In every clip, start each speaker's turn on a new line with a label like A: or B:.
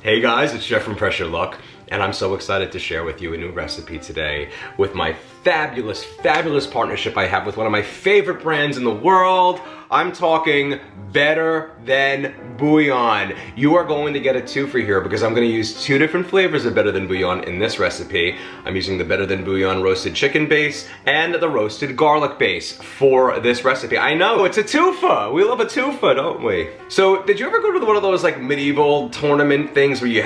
A: Hey guys, it's Jeff from Pressure Luck, and I'm so excited to share with you a new recipe today with my fabulous, fabulous partnership I have with one of my favorite brands in the world. I'm talking Better Than Bouillon. You are going to get a twofer here because I'm going to use two different flavors of Better Than Bouillon in this recipe. I'm using the Better Than Bouillon roasted chicken base and the roasted garlic base for this recipe. I know, it's a twofer. We love a twofer, don't we? So, did you ever go to one of those like medieval tournament things where you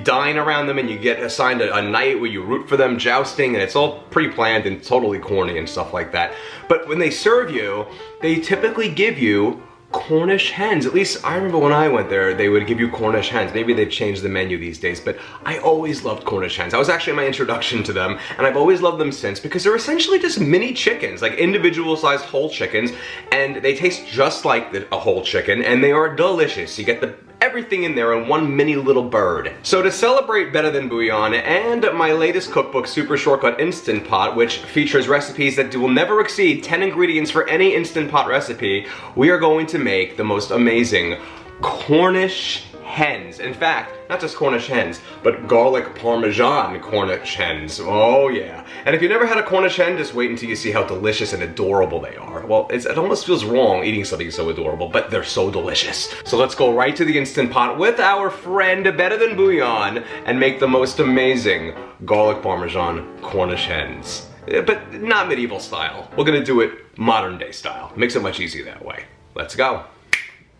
A: dine around them and you get assigned a night where you root for them, jousting, and it's all pre-planned and totally corny and stuff like that. But when they serve you, they typically give you Cornish hens. At least I remember when I went there, they would give you Cornish hens. Maybe they've changed the menu these days, but I always loved Cornish hens. That was actually my introduction to them, and I've always loved them since because they're essentially just mini chickens, like individual sized whole chickens, and they taste just like a whole chicken, and they are delicious. You get everything in there in one mini little bird. So to celebrate Better Than Bouillon and my latest cookbook, Super Shortcut Instant Pot, which features recipes that will never exceed 10 ingredients for any Instant Pot recipe, we are going to make the most amazing Cornish hens. In fact, not just Cornish hens, but garlic Parmesan Cornish hens. Oh yeah. And if you never had a Cornish hen, just wait until you see how delicious and adorable they are. Well, it almost feels wrong eating something so adorable, but they're so delicious. So let's go right to the Instant Pot with our friend Better Than Bouillon and make the most amazing garlic Parmesan Cornish hens. But not medieval style. We're gonna do it modern day style. Makes it much easier that way. Let's go.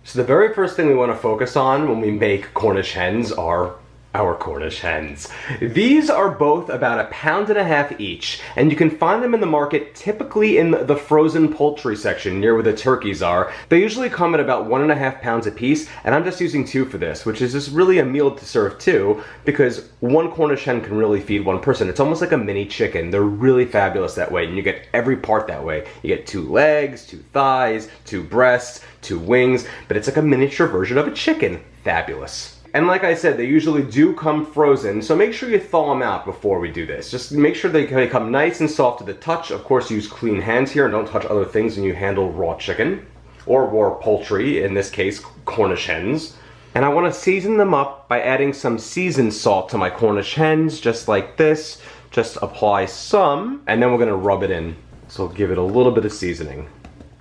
A: So the very first thing we want to focus on when we make Cornish hens are our Cornish hens. These are both about 1.5 pounds each, and you can find them in the market typically in the frozen poultry section near where the turkeys are. They usually come at about 1.5 pounds a piece, and I'm just using 2 for this, which is just really a meal to serve 2 because one Cornish hen can really feed one person. It's almost like a mini chicken. They're really fabulous that way, and you get every part that way. You get 2 legs, 2 thighs, 2 breasts, 2 wings, but it's like a miniature version of a chicken. Fabulous. And like I said, they usually do come frozen, so make sure you thaw them out before we do this. Just make sure they come nice and soft to the touch. Of course, use clean hands here and don't touch other things when you handle raw chicken or raw poultry, in this case, Cornish hens. And I want to season them up by adding some seasoned salt to my Cornish hens, just like this. Just apply some, and then we're going to rub it in. So give it a little bit of seasoning.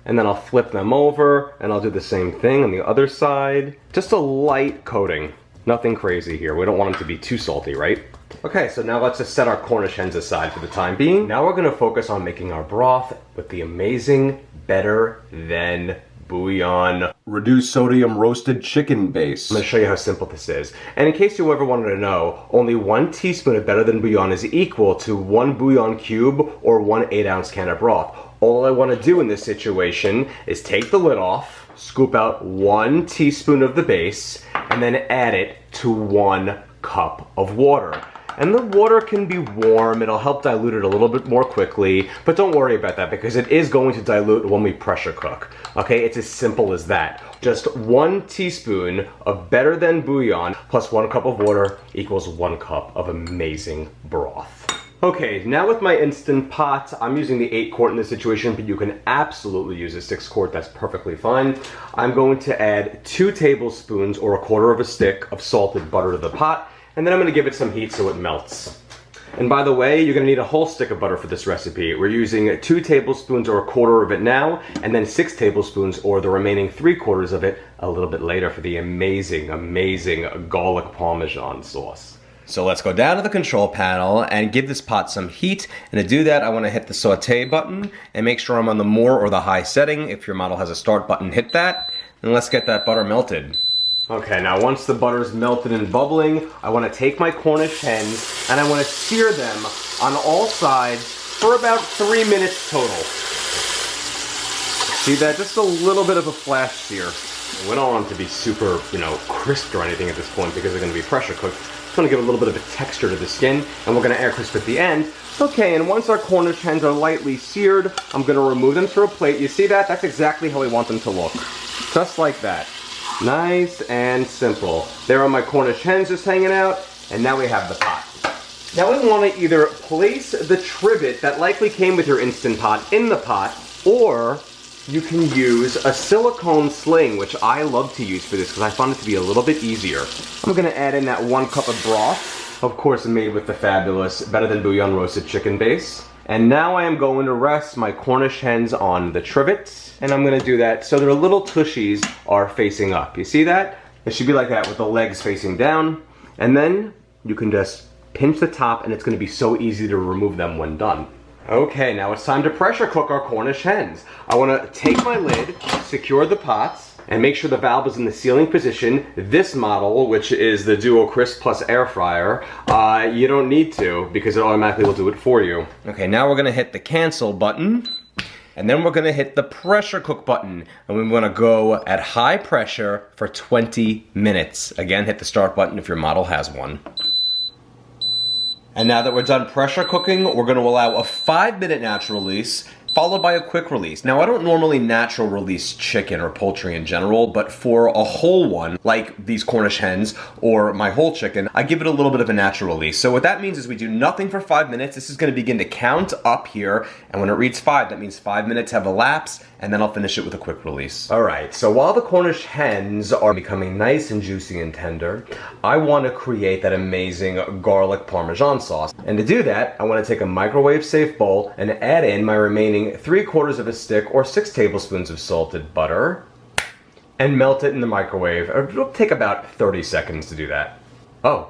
A: And then I'll flip them over, and I'll do the same thing on the other side. Just a light coating. Nothing crazy here. We don't want them to be too salty, right? Okay, so now let's just set our Cornish hens aside for the time being. Now we're gonna focus on making our broth with the amazing Better Than Bouillon reduced sodium roasted chicken base. I'm gonna show you how simple this is. And in case you ever wanted to know, only 1 teaspoon of Better Than Bouillon is equal to 1 bouillon cube or 1 8-ounce can of broth. All I want to do in this situation is take the lid off, scoop out 1 teaspoon of the base, and then add it to 1 cup of water. And the water can be warm, it'll help dilute it a little bit more quickly, but don't worry about that because it is going to dilute when we pressure cook. Okay, it's as simple as that. Just 1 teaspoon of Better Than Bouillon plus 1 cup of water equals 1 cup of amazing broth. Okay, now with my Instant Pot, I'm using the 8-quart in this situation, but you can absolutely use a 6-quart, that's perfectly fine. I'm going to add 2 tablespoons or 1/4 of a stick of salted butter to the pot, and then I'm going to give it some heat so it melts. And by the way, you're going to need a whole stick of butter for this recipe. We're using 2 tablespoons or 1/4 of it now, and then 6 tablespoons or the remaining 3/4 of it a little bit later for the amazing, amazing garlic Parmesan sauce. So let's go down to the control panel and give this pot some heat. And to do that, I want to hit the saute button and make sure I'm on the more or the high setting. If your model has a start button, hit that. And let's get that butter melted. Okay, now once the butter's melted and bubbling, I want to take my Cornish hens and I want to sear them on all sides for about 3 minutes total. See that? Just a little bit of a flash sear. We don't want them to be super, crisp or anything at this point because they're going to be pressure cooked. Just want to give a little bit of a texture to the skin, and we're going to air crisp at the end. Okay, and once our Cornish hens are lightly seared, I'm going to remove them to a plate. You see that? That's exactly how we want them to look. Just like that. Nice and simple. There are my Cornish hens just hanging out, and now we have the pot. Now we want to either place the trivet that likely came with your Instant Pot in the pot, or you can use a silicone sling, which I love to use for this because I find it to be a little bit easier. I'm gonna add in that 1 cup of broth, of course made with the fabulous Better Than Bouillon roasted chicken base. And now I am going to rest my Cornish hens on the trivet, and I'm gonna do that so their little tushies are facing up. You see that? It should be like that with the legs facing down, and then you can just pinch the top and it's gonna be so easy to remove them when done. Okay, now it's time to pressure cook our Cornish hens. I wanna take my lid, secure the pots, and make sure the valve is in the sealing position. This model, which is the Duo Crisp Plus air fryer, you don't need to because it automatically will do it for you. Okay, now we're gonna hit the cancel button, and then we're gonna hit the pressure cook button, and we're gonna go at high pressure for 20 minutes. Again, hit the start button if your model has one. And now that we're done pressure cooking, we're gonna allow a 5-minute natural release, followed by a quick release. Now, I don't normally natural release chicken or poultry in general, but for a whole one, like these Cornish hens or my whole chicken, I give it a little bit of a natural release. So what that means is we do nothing for 5 minutes. This is gonna begin to count up here, and when it reads 5, that means 5 minutes have elapsed, and then I'll finish it with a quick release. All right, so while the Cornish hens are becoming nice and juicy and tender, I wanna create that amazing garlic Parmesan sauce. And to do that, I wanna take a microwave-safe bowl and add in my remaining 3/4 of a stick or 6 tablespoons of salted butter and melt it in the microwave. It'll take about 30 seconds to do that. Oh,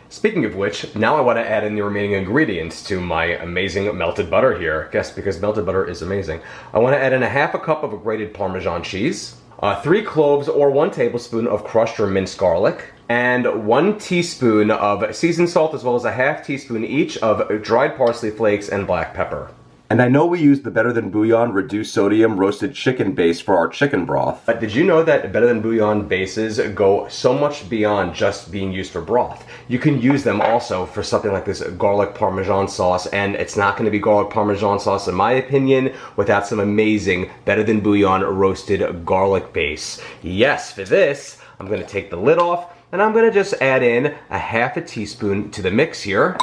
A: speaking of which, now I want to add in the remaining ingredients to my amazing melted butter here. Yes, because melted butter is amazing. I want to add in a 1/2 cup of grated Parmesan cheese, 3 cloves or 1 tablespoon of crushed or minced garlic, and 1 teaspoon of seasoned salt, as well as a 1/2 teaspoon each of dried parsley flakes and black pepper. And I know we use the Better Than Bouillon reduced sodium roasted chicken base for our chicken broth, but did you know that Better Than Bouillon bases go so much beyond just being used for broth? You can use them also for something like this garlic Parmesan sauce, and it's not going to be garlic Parmesan sauce, in my opinion, without some amazing Better Than Bouillon roasted garlic base. Yes, for this, I'm going to take the lid off, and I'm going to just add in a 1/2 teaspoon to the mix here,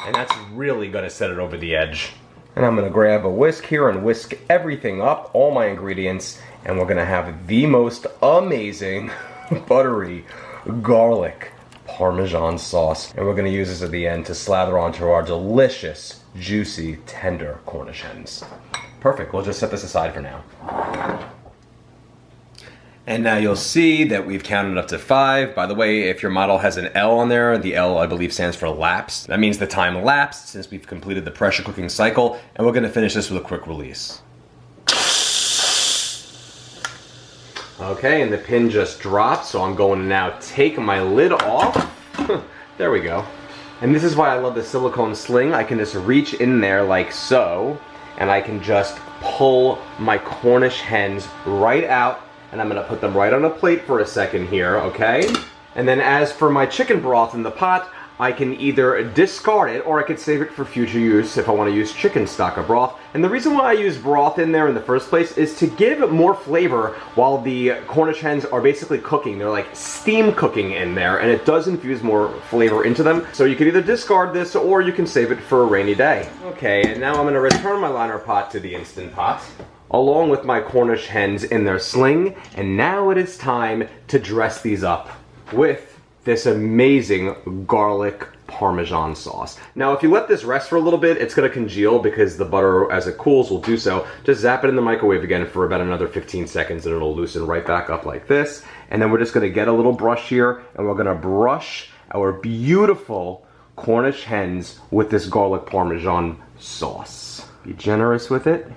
A: and that's really going to set it over the edge. And I'm gonna grab a whisk here and whisk everything up, all my ingredients, and we're gonna have the most amazing buttery garlic Parmesan sauce. And we're gonna use this at the end to slather onto our delicious, juicy, tender Cornish hens. Perfect, we'll just set this aside for now. And now you'll see that we've counted up to 5. By the way, if your model has an L on there, the L I believe stands for lapsed. That means the time elapsed since we've completed the pressure cooking cycle, and we're gonna finish this with a quick release. Okay, and the pin just dropped, so I'm going to now take my lid off. There we go. And this is why I love the silicone sling. I can just reach in there like so, and I can just pull my Cornish hens right out. And I'm gonna put them right on a plate for a second here, okay? And then as for my chicken broth in the pot, I can either discard it or I could save it for future use if I want to use chicken stock or broth. And the reason why I use broth in there in the first place is to give more flavor while the Cornish hens are basically cooking. They're like steam cooking in there, and it does infuse more flavor into them. So you can either discard this or you can save it for a rainy day. Okay, and now I'm gonna return my liner pot to the Instant Pot, along with my Cornish hens in their sling, and now it is time to dress these up with this amazing garlic Parmesan sauce. Now, if you let this rest for a little bit, it's gonna congeal because the butter, as it cools, will do so. Just zap it in the microwave again for about another 15 seconds and it'll loosen right back up like this. And then we're just gonna get a little brush here and we're gonna brush our beautiful Cornish hens with this garlic Parmesan sauce. Be generous with it.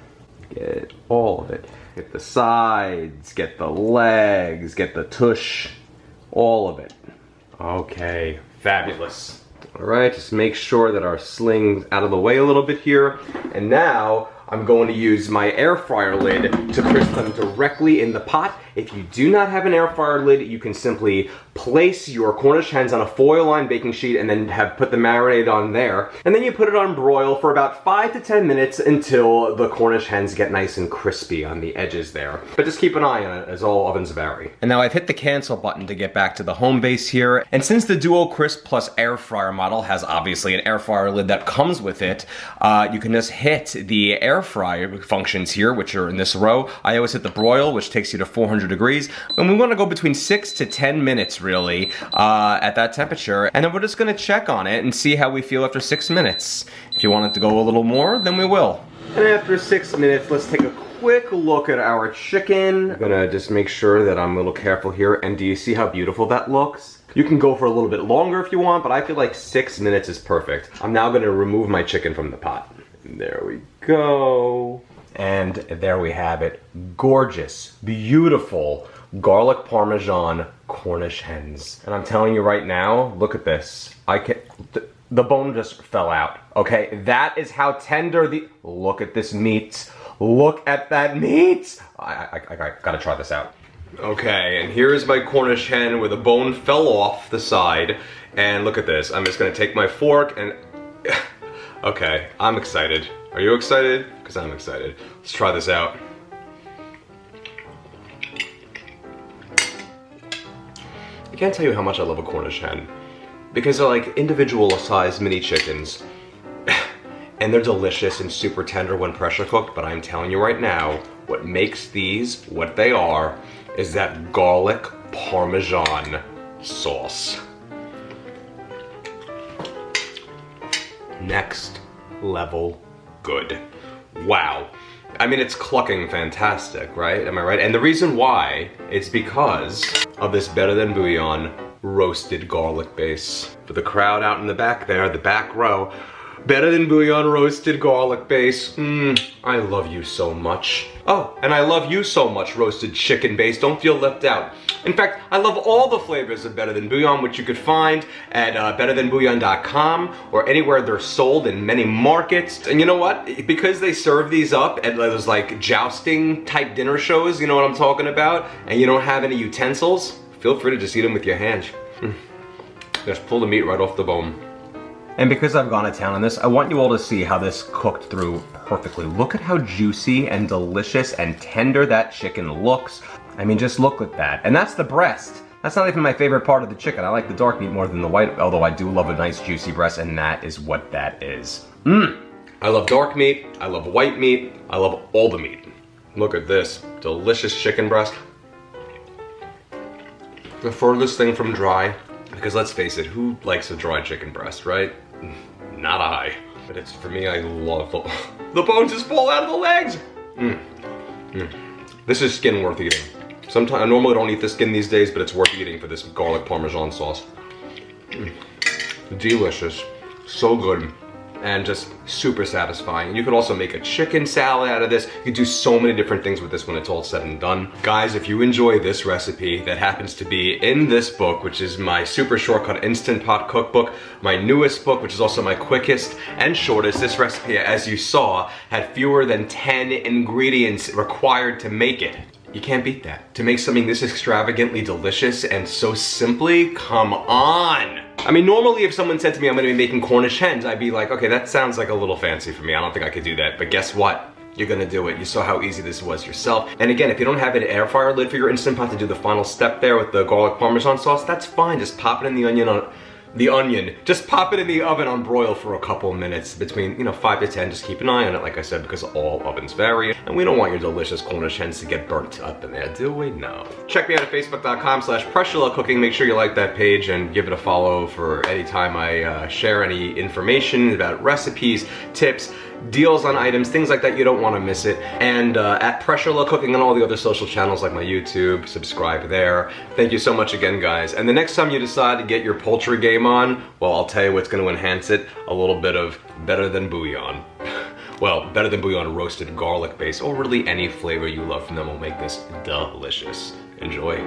A: Get all of it. Get the sides, get the legs, get the tush, all of it. Okay, fabulous. All right, just make sure that our sling's out of the way a little bit here. And now I'm going to use my air fryer lid to crisp them directly in the pot. If you do not have an air fryer lid, you can simply place your Cornish hens on a foil lined baking sheet and then put the marinade on there. And then you put it on broil for about 5 to 10 minutes until the Cornish hens get nice and crispy on the edges there. But just keep an eye on it as all ovens vary. And now I've hit the cancel button to get back to the home base here. And since the Duo Crisp Plus air fryer model has obviously an air fryer lid that comes with it, you can just hit the air air fry functions here, which are in this row. I always hit the broil, which takes you to 400 degrees. And we want to go between 6 to 10 minutes, really, at that temperature. And then we're just going to check on it and see how we feel after 6 minutes. If you want it to go a little more, then we will. And after 6 minutes, let's take a quick look at our chicken. I'm gonna just make sure that I'm a little careful here. And do you see how beautiful that looks? You can go for a little bit longer if you want, but I feel like 6 minutes is perfect. I'm now gonna remove my chicken from the pot. There we go. And there we have it. Gorgeous, beautiful garlic parmesan Cornish hens. And I'm telling you right now, look at this. The bone just fell out, okay? That is how tender look at this meat. Look at that meat. I gotta try this out. Okay, and here's my Cornish hen where the bone fell off the side. And look at this. I'm just gonna take my fork and, okay, I'm excited. Are you excited? Because I'm excited. Let's try this out. I can't tell you how much I love a Cornish hen. Because they're like individual sized mini chickens. And they're delicious and super tender when pressure cooked, but I'm telling you right now, what makes these what they are is that garlic Parmesan sauce. Next level good. Wow. I mean, it's clucking fantastic, right? Am I right? And the reason why is because of this Better Than Bouillon roasted garlic base. For the crowd out in the back there, the back row, Better Than Bouillon roasted garlic base. I love you so much. Oh, and I love you so much, roasted chicken base. Don't feel left out. In fact, I love all the flavors of Better Than Bouillon, which you could find at betterthanbouillon.com or anywhere they're sold in many markets. And you know what? Because they serve these up at those like jousting type dinner shows, you know what I'm talking about, and you don't have any utensils, feel free to just eat them with your hands. Just pull the meat right off the bone. And because I've gone to town on this, I want you all to see how this cooked through perfectly. Look at how juicy and delicious and tender that chicken looks. I mean, just look at that. And that's the breast. That's not even my favorite part of the chicken. I like the dark meat more than the white, although I do love a nice juicy breast, and that is what that is. I love dark meat, I love white meat, I love all the meat. Look at this, delicious chicken breast. The furthest thing from dry, because let's face it, who likes a dry chicken breast, right? Not I. But it's, for me, I love the bones just fall out of the legs. This is skin worth eating. Sometimes, I normally don't eat the skin these days, but it's worth eating for this garlic Parmesan sauce. Delicious, so good, and just super satisfying. You could also make a chicken salad out of this. You could do so many different things with this when it's all said and done. Guys, if you enjoy this recipe that happens to be in this book, which is my super shortcut Instant Pot cookbook, my newest book, which is also my quickest and shortest, this recipe, as you saw, had fewer than 10 ingredients required to make it. You can't beat that. To make something this extravagantly delicious and so simply, come on. I mean, normally if someone said to me, I'm gonna be making Cornish hens, I'd be like, okay, that sounds like a little fancy for me. I don't think I could do that. But guess what? You're gonna do it. You saw how easy this was yourself. And again, if you don't have an air fryer lid for your Instant Pot to do the final step there with the garlic Parmesan sauce, that's fine. Just pop it in the onion. Just pop it in the oven on broil for a couple minutes between, 5 to 10. Just keep an eye on it, like I said, because all ovens vary. And we don't want your delicious Cornish hens to get burnt up in there, do we? No. Check me out at facebook.com/pressurelove-cooking. Make sure you like that page and give it a follow for any time I share any information about recipes, tips, deals on items, things like that. You don't want to miss it. And at Pressure Love Cooking on all the other social channels like my YouTube, subscribe there. Thank you so much again, guys. And the next time you decide to get your poultry game on, well, I'll tell you what's going to enhance it, a little bit of Better Than Bouillon. Well, Better Than Bouillon roasted garlic base, or really any flavor you love from them will make this delicious. Enjoy.